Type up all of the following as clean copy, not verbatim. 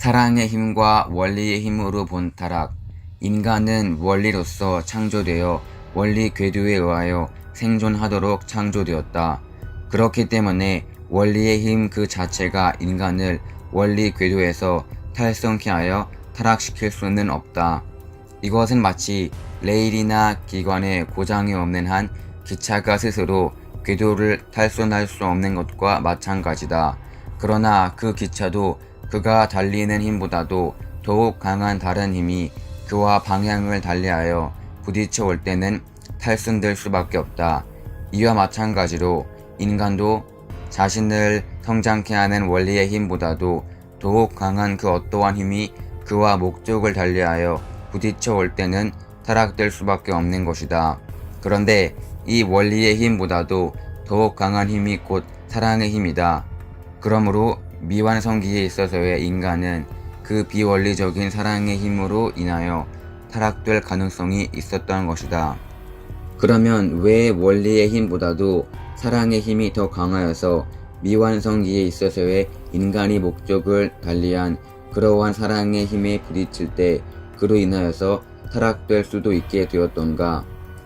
사랑의 힘과 원리의 힘으로 본 타락. 인간은 원리로서 창조되어 원리 궤도에 의하여 생존하도록 창조되었다. 그렇기 때문에 원리의 힘 그 자체가 인간을 원리 궤도에서 탈선케 하여 타락시킬 수는 없다. 이것은 마치 레일이나 기관에 고장이 없는 한 기차가 스스로 궤도를 탈선할 수 없는 것과 마찬가지다. 그러나 그 기차도 그가 달리는 힘보다도 더욱 강한 다른 힘이 그와 방향을 달리하여 부딪혀 올 때는 탈선될 수밖에 없다. 이와 마찬가지로 인간도 자신을 성장케 하는 원리의 힘보다도 더욱 강한 그 어떠한 힘이 그와 목적을 달리하여 부딪혀 올 때는 타락될 수밖에 없는 것이다. 그런데 이 원리의 힘보다도 더욱 강한 힘이 곧 사랑의 힘이다. 그러므로 미완성기에 있어서의 인간은 그 비원리적인 사랑의 힘으로 인하여 타락될 가능성이 있었던 것이다. 그러면 왜 원리의 힘보다도 사랑의 힘이 더 강하여서 미완성기에 있어서의 인간이 목적을 달리한 그러한 사랑의 힘에 부딪힐 때 그로 인하여서 타락될 수도 있게 되었던가?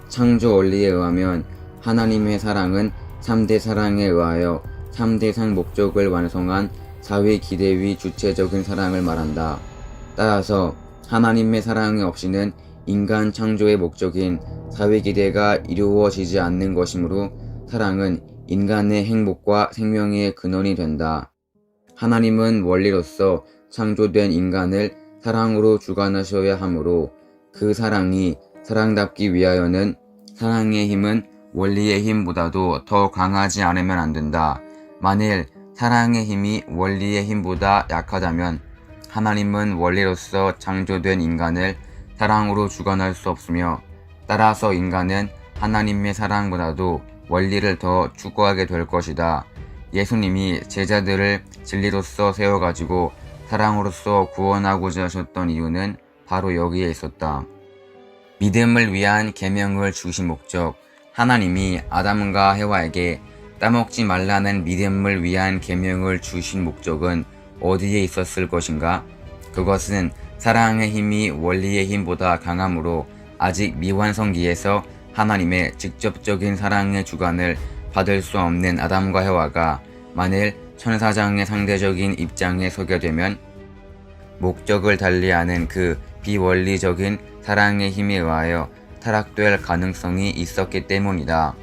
창조 원리에 의하면 하나님의 사랑은 3대 사랑에 의하여 3대상 목적을 완성한 사회 기대 위 주체적인 사랑을 말한다. 따라서 하나님의 사랑이 없이는 인간 창조의 목적인 사회 기대가 이루어지지 않는 것이므로 사랑은 인간의 행복과 생명의 근원이 된다. 하나님은 원리로서 창조된 인간을 사랑으로 주관하셔야 하므로 그 사랑이 사랑답기 위하여는 사랑의 힘은 원리의 힘보다도 더 강하지 않으면 안 된다. 만일 사랑의 힘이 원리의 힘보다 약하다면 하나님은 원리로서 창조된 인간을 사랑으로 주관할 수 없으며 따라서 인간은 하나님의 사랑보다도 원리를 더 추구하게 될 것이다. 예수님이 제자들을 진리로서 세워가지고 사랑으로서 구원하고자 하셨던 이유는 바로 여기에 있었다. 믿음을 위한 계명을 주신 목적. 하나님이 아담과 해와에게 따먹지 말라는 믿음을 위한 계명을 주신 목적은 어디에 있었을 것인가? 그것은 사랑의 힘이 원리의 힘보다 강함으로 아직 미완성기에서 하나님의 직접적인 사랑의 주관을 받을 수 없는 아담과 해와가 만일 천사장의 상대적인 입장에 서게 되면 목적을 달리하는 그 비원리적인 사랑의 힘에 의하여 타락될 가능성이 있었기 때문이다.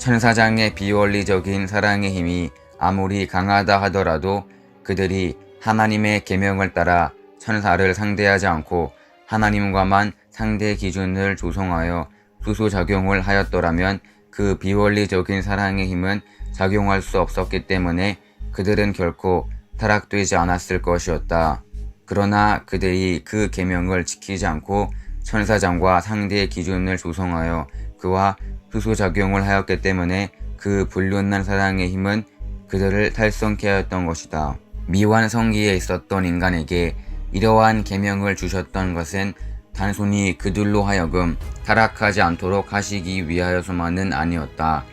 천사장의 비원리적인 사랑의 힘이 아무리 강하다 하더라도 그들이 하나님의 계명을 따라 천사를 상대하지 않고 하나님과만 상대 기준을 조성하여 수소작용을 하였더라면 그 비원리적인 사랑의 힘은 작용할 수 없었기 때문에 그들은 결코 타락되지 않았을 것이었다. 그러나 그들이 그 계명을 지키지 않고 천사장과 상대의 기준을 조성하여 그와 수소작용을 하였기 때문에 그 불륜한 사랑의 힘은 그들을 탈선케 하였던 것이다. 미완성기에 있었던 인간에게 이러한 계명을 주셨던 것은 단순히 그들로 하여금 타락하지 않도록 하시기 위하여서만은 아니었다.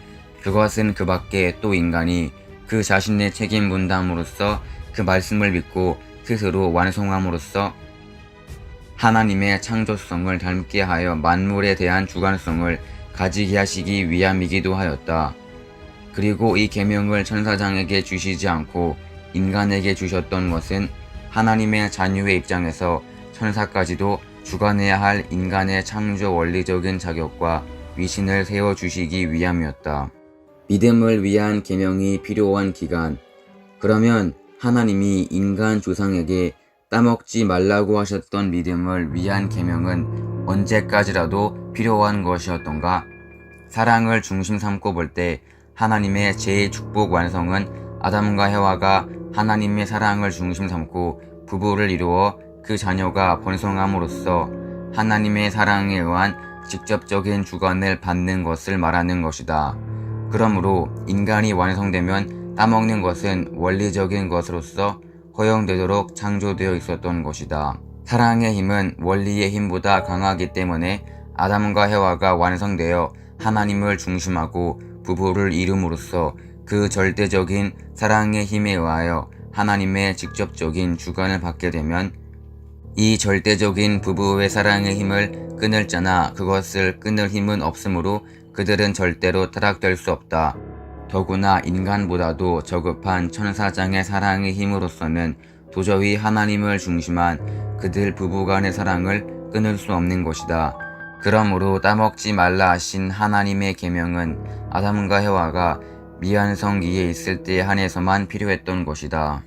그것은 그 밖에 또 인간이 그 자신의 책임 분담으로써 그 말씀을 믿고 스스로 완성함으로써 하나님의 창조성을 닮게 하여 만물에 대한 주관성을 가지게 하시기 위함이기도 하였다. 그리고 이 계명을 천사장에게 주시지 않고 인간에게 주셨던 것은 하나님의 자녀의 입장에서 천사까지도 주관해야 할 인간의 창조 원리적인 자격과 위신을 세워주시기 위함이었다. 믿음을 위한 계명이 필요한 기간. 그러면 하나님이 인간 조상에게 따먹지 말라고 하셨던 믿음을 위한 계명은 언제까지라도 필요한 것이었던가? 사랑을 중심 삼고 볼 때 하나님의 제1축복 완성은 아담과 해와가 하나님의 사랑을 중심 삼고 부부를 이루어 그 자녀가 번성함으로써 하나님의 사랑에 의한 직접적인 주관을 받는 것을 말하는 것이다. 그러므로 인간이 완성되면 따먹는 것은 원리적인 것으로서 허용되도록 창조되어 있었던 것이다. 사랑의 힘은 원리의 힘보다 강하기 때문에 아담과 해와가 완성되어 하나님을 중심하고 부부를 이룸으로써 그 절대적인 사랑의 힘에 의하여 하나님의 직접적인 주관을 받게 되면 이 절대적인 부부의 사랑의 힘을 끊을 자나 그것을 끊을 힘은 없으므로 그들은 절대로 타락될 수 없다. 더구나 인간보다도 저급한 천사장의 사랑의 힘으로서는 도저히 하나님을 중심한 그들 부부간의 사랑을 끊을 수 없는 것이다. 그러므로 따먹지 말라 하신 하나님의 계명은 아담과 해와가 미완성기에 있을 때에 한해서만 필요했던 것이다.